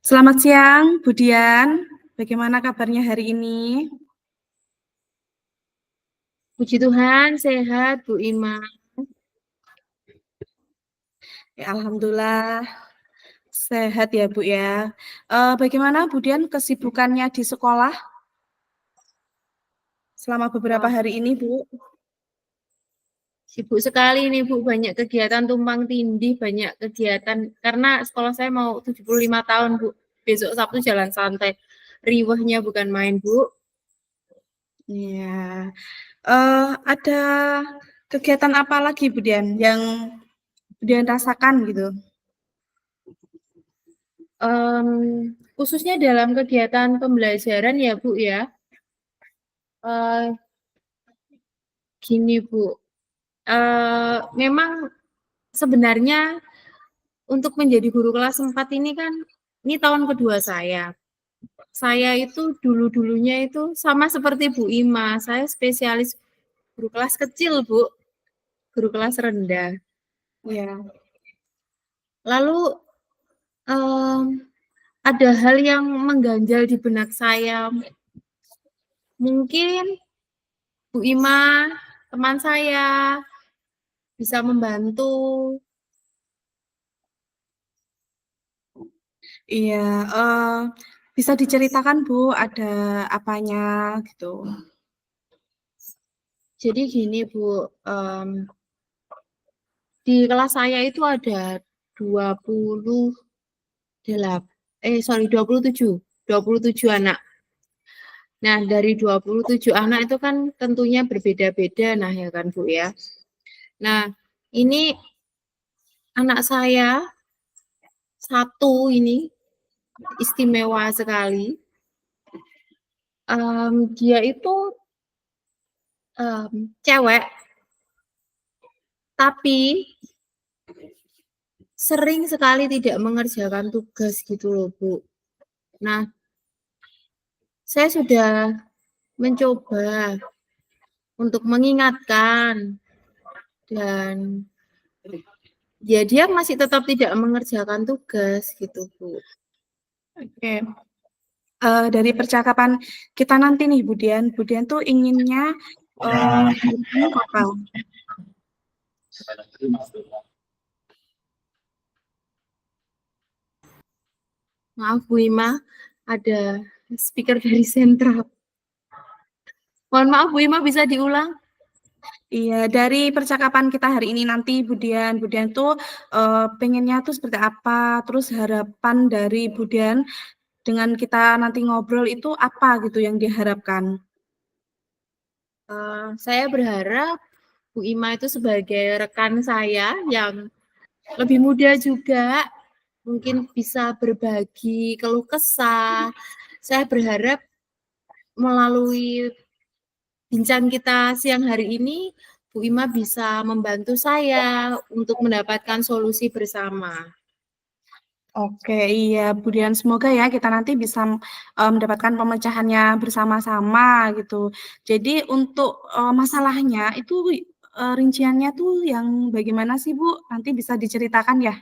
Selamat siang, Bu Dian. Bagaimana kabarnya hari ini? Puji Tuhan, sehat Bu Ima. Ya, alhamdulillah sehat ya, Bu ya. Bagaimana Bu Dian kesibukannya di sekolah selama beberapa Wah, hari ini, Bu? sibuk sekali nih Bu, banyak kegiatan tumpang tindih, banyak kegiatan karena sekolah saya mau 75 tahun Bu. Besok Sabtu jalan santai. Riwahnya bukan main Bu. Iya. Ada kegiatan apa lagi, Bu Dian, yang Bu Dian rasakan gitu? Khususnya dalam kegiatan pembelajaran ya Bu ya. Eh, Gini Bu, memang sebenarnya untuk menjadi guru kelas 4 ini kan, ini tahun kedua saya. Saya itu dulu-dulunya itu sama seperti Bu Ima, saya spesialis guru kelas kecil, Bu, guru kelas rendah. Ya. Lalu ada hal yang mengganjal di benak saya. Mungkin Bu Ima, teman saya, bisa membantu. Iya, bisa diceritakan, Bu, ada apanya gitu? Jadi gini, Bu, di kelas saya itu ada 27 anak. Nah, dari 27 anak itu kan tentunya berbeda-beda, nah ya kan Bu ya. Nah, ini anak saya satu ini istimewa sekali. Dia itu cewek, tapi sering sekali tidak mengerjakan tugas gitu loh Bu. Nah, saya sudah mencoba untuk mengingatkan dan ya dia masih tetap tidak mengerjakan tugas gitu Bu. Oke. Dari percakapan kita nanti nih, Bu Dian tuh inginnya harapannya apa? Maaf Bu Ima, ada speaker dari sentral. Mohon maaf Bu Ima, bisa diulang? Iya, dari percakapan kita hari ini nanti, Bu Dian tuh pengennya tuh seperti apa? Terus harapan dari Bu Dian dengan kita nanti ngobrol itu apa gitu yang diharapkan? Saya berharap Bu Ima itu sebagai rekan saya yang lebih muda juga, mungkin bisa berbagi keluh kesah. Saya berharap melalui bincang kita siang hari ini, Bu Ima bisa membantu saya untuk mendapatkan solusi bersama. Oke, iya, Bu Dian, semoga ya kita nanti bisa mendapatkan pemecahannya bersama-sama gitu. Jadi untuk masalahnya itu rinciannya tuh yang bagaimana sih, Bu? Nanti bisa diceritakan ya?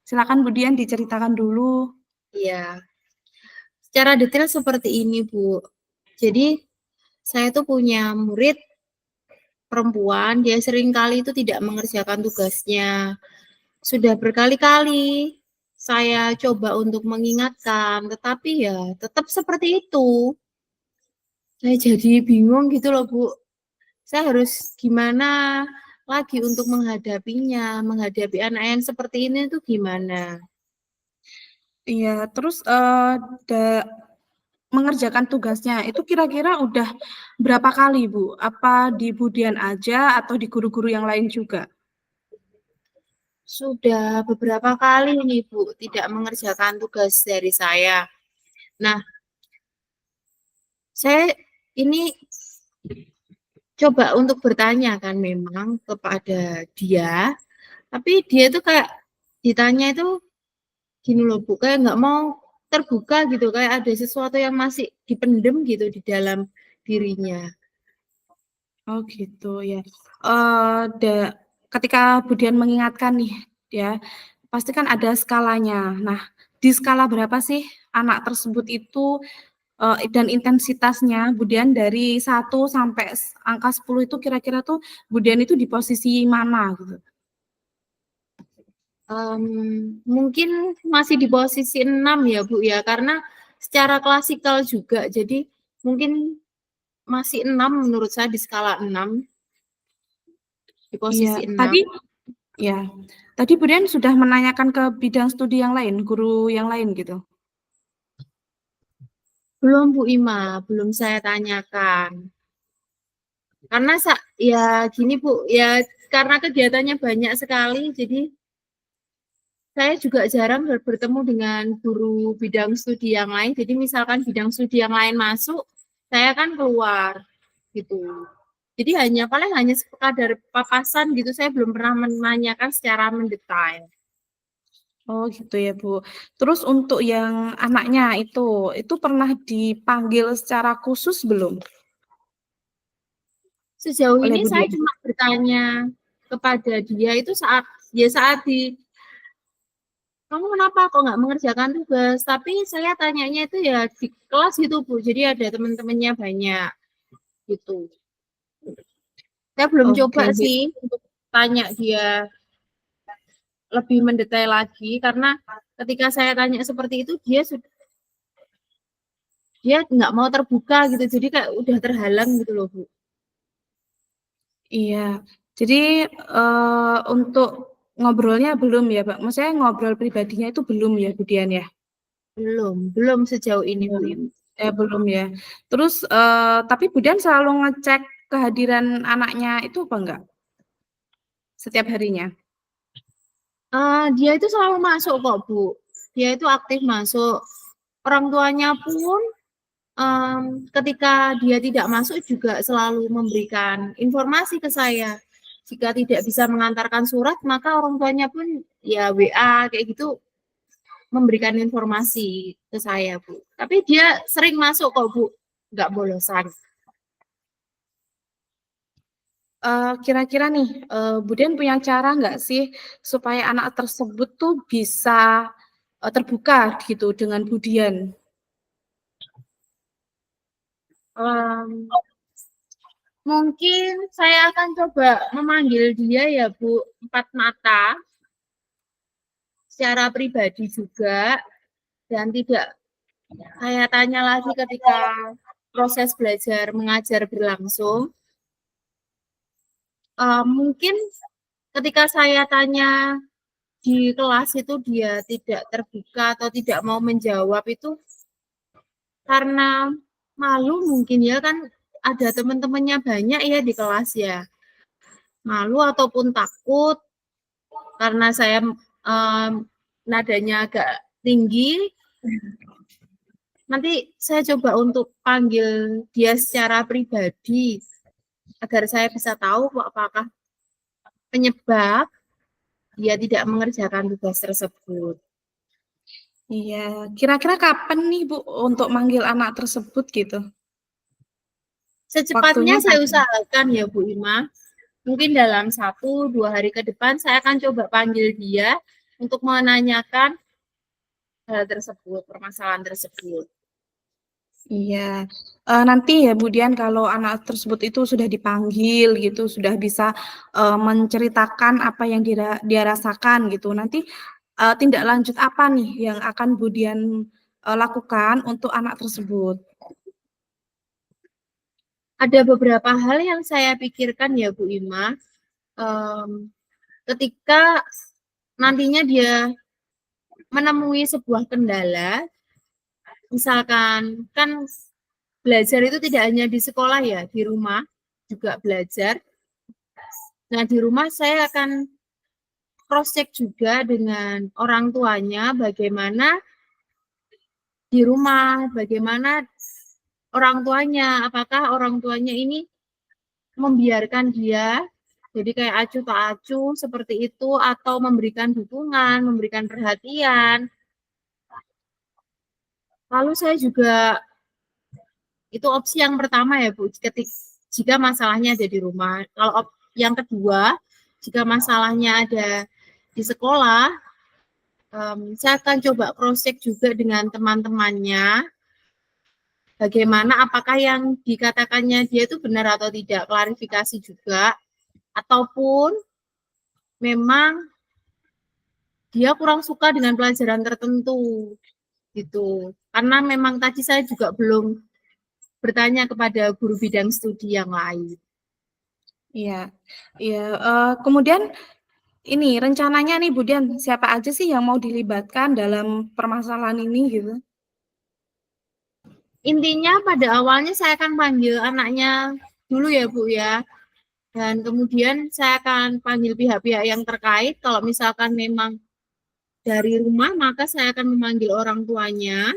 Silakan Bu Dian diceritakan dulu. Iya, secara detail seperti ini Bu. Jadi saya tuh punya murid perempuan, dia seringkali itu tidak mengerjakan tugasnya. Sudah berkali-kali saya coba untuk mengingatkan, tetapi ya tetap seperti itu. Saya jadi bingung gitu loh, Bu. Saya harus gimana lagi untuk menghadapinya, menghadapi anak yang seperti ini tuh gimana? Iya, terus mengerjakan tugasnya itu kira-kira udah berapa kali, Bu? Apa di Bu Dian aja atau di guru-guru yang lain juga? Sudah beberapa kali nih, Bu, tidak mengerjakan tugas dari saya. Nah, saya ini coba untuk bertanya kan memang kepada dia, tapi dia tuh kayak ditanya itu gini loh Bu, kayak nggak mau terbuka gitu, kayak ada sesuatu yang masih dipendem gitu di dalam dirinya. Oh gitu ya. Ketika Bu Dian mengingatkan nih ya, pasti kan ada skalanya. Nah, di skala berapa sih anak tersebut itu dan intensitasnya, Budian dari 1 sampai angka 10 itu kira-kira tuh Budian itu di posisi mana gitu? Mungkin masih di posisi 6 ya Bu ya, karena secara klasikal juga, jadi mungkin masih 6 menurut saya di skala 6, di Iya, posisi 6. tadi ya, tadi Budian sudah menanyakan ke bidang studi yang lain, guru yang lain gitu? Belum Bu Ima, belum saya tanyakan. Karena ya gini Bu, ya karena kegiatannya banyak sekali, jadi saya juga jarang bertemu dengan guru bidang studi yang lain. Jadi misalkan bidang studi yang lain masuk, saya kan keluar gitu. Jadi paling hanya sekadar papasan gitu, saya belum pernah menanyakan secara mendetail. Oh gitu ya Bu. Terus untuk yang anaknya itu pernah dipanggil secara khusus belum Sejauh oleh ini saya Budian? cuma bertanya kepada dia itu saat kamu kenapa kok nggak mengerjakan tugas? Tapi saya tanyanya itu ya di kelas gitu Bu, jadi ada teman-temannya banyak gitu. Saya belum coba Oke, sih untuk tanya dia lebih mendetail lagi karena ketika saya tanya seperti itu dia nggak mau terbuka gitu, jadi kayak udah terhalang gitu loh Bu. iya. Jadi untuk ngobrolnya belum ya, Pak? Maksudnya ngobrol pribadinya itu belum ya, Budian ya? Belum sejauh ini Bu Belum. Im. Belum ya. Terus tapi Budian selalu ngecek kehadiran anaknya itu apa enggak? Setiap harinya? Dia itu selalu masuk kok Bu. Dia itu aktif masuk. Orang tuanya pun ketika dia tidak masuk juga selalu memberikan informasi ke saya. Jika tidak bisa mengantarkan surat, maka orang tuanya pun ya WA kayak gitu memberikan informasi ke saya, Bu. Tapi dia sering masuk kok, Bu. Nggak bolosan. Kira-kira nih, Budian punya cara nggak sih supaya anak tersebut tuh bisa terbuka gitu dengan Budian? Um, Mungkin saya akan coba memanggil dia ya, Bu, empat mata secara pribadi juga dan tidak saya tanya lagi ketika proses belajar mengajar berlangsung. Mungkin ketika saya tanya di kelas itu dia tidak terbuka atau tidak mau menjawab itu karena malu mungkin ya kan ada teman-temannya banyak ya di kelas ya. Malu ataupun takut karena saya nadanya agak tinggi. Nanti saya coba untuk panggil dia secara pribadi agar saya bisa tahu apakah penyebab dia tidak mengerjakan tugas tersebut. Iya, kira-kira kapan nih Bu untuk manggil anak tersebut gitu? Secepatnya Waktunya saya kapan? usahakan ya Bu Ima, mungkin dalam 1-2 hari ke depan saya akan coba panggil dia untuk menanyakan hal tersebut, permasalahan tersebut. Iya, nanti ya Budian kalau anak tersebut itu sudah dipanggil gitu, sudah bisa, menceritakan apa yang dia rasakan gitu, nanti, tindak lanjut apa nih yang akan Budian, lakukan untuk anak tersebut? Ada beberapa hal yang saya pikirkan ya Bu Ima, ketika nantinya dia menemui sebuah kendala, misalkan kan belajar itu tidak hanya di sekolah ya, di rumah juga belajar. Nah, di rumah saya akan cross check juga dengan orang tuanya bagaimana di rumah, bagaimana orang tuanya, apakah orang tuanya ini membiarkan dia jadi kayak acuh tak acuh seperti itu atau memberikan dukungan, memberikan perhatian. Lalu saya juga itu opsi yang pertama ya Bu, jika masalahnya ada di rumah. Kalau yang kedua, jika masalahnya ada di sekolah, Saya akan coba cross check juga dengan teman-temannya, bagaimana apakah yang dikatakannya dia itu benar atau tidak, klarifikasi juga, ataupun memang dia kurang suka dengan pelajaran tertentu gitu. Karena memang tadi saya juga belum bertanya kepada guru bidang studi yang lain. Iya, iya. Kemudian ini rencananya nih Bu Dian, siapa aja sih yang mau dilibatkan dalam permasalahan ini gitu? Intinya pada awalnya saya akan panggil anaknya dulu ya Bu ya. Dan kemudian saya akan panggil pihak-pihak yang terkait. Kalau misalkan memang dari rumah, maka saya akan memanggil orang tuanya.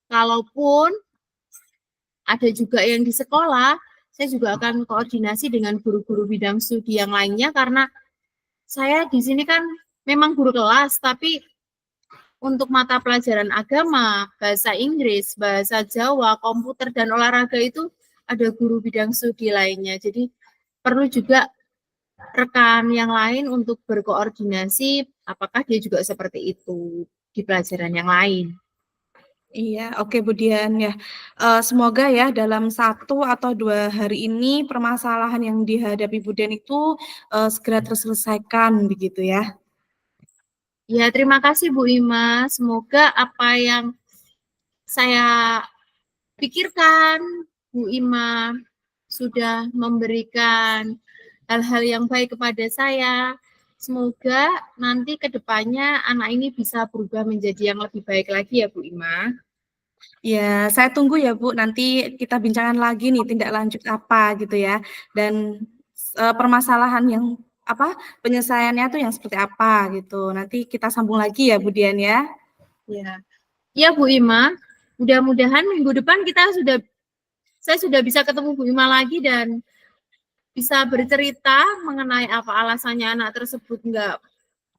Kalaupun ada juga yang di sekolah, saya juga akan koordinasi dengan guru-guru bidang studi yang lainnya karena saya di sini kan memang guru kelas, tapi untuk mata pelajaran agama, bahasa Inggris, bahasa Jawa, komputer, dan olahraga itu ada guru bidang studi lainnya. Jadi perlu juga rekan yang lain untuk berkoordinasi apakah dia juga seperti itu di pelajaran yang lain. Iya, oke Bu Dian ya. Semoga ya dalam 1 atau 2 hari ini permasalahan yang dihadapi Bu Dian itu segera terselesaikan begitu ya. Ya, terima kasih Bu Ima. Semoga apa yang saya pikirkan, Bu Ima sudah memberikan hal-hal yang baik kepada saya. Semoga nanti ke depannya anak ini bisa berubah menjadi yang lebih baik lagi ya Bu Ima. Ya, saya tunggu ya Bu, nanti kita bincangkan lagi nih tindak lanjut apa gitu ya. Dan permasalahan yang apa penyelesaiannya tuh yang seperti apa gitu. Nanti kita sambung lagi ya Bu Dian ya. Ya, ya Bu Ima. Mudah-mudahan minggu depan saya sudah bisa ketemu Bu Ima lagi dan bisa bercerita mengenai apa alasannya anak tersebut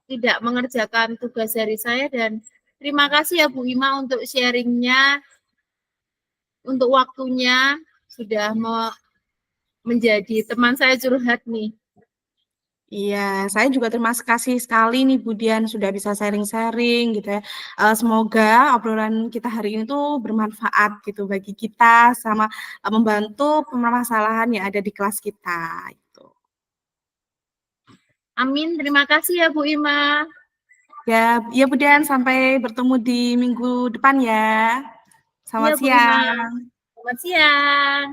tidak mengerjakan tugas dari saya dan terima kasih ya Bu Ima untuk sharingnya, untuk waktunya sudah menjadi teman saya curhat nih. Iya, saya juga terima kasih sekali nih Bu Dian sudah bisa sharing-sharing gitu ya. Semoga obrolan kita hari ini tuh bermanfaat gitu bagi kita sama membantu permasalahan yang ada di kelas kita itu. Amin, terima kasih ya Bu Ima. Ya, ya Bu Dian sampai bertemu di minggu depan ya. Iya Selamat Bu Ima. siang. Selamat siang.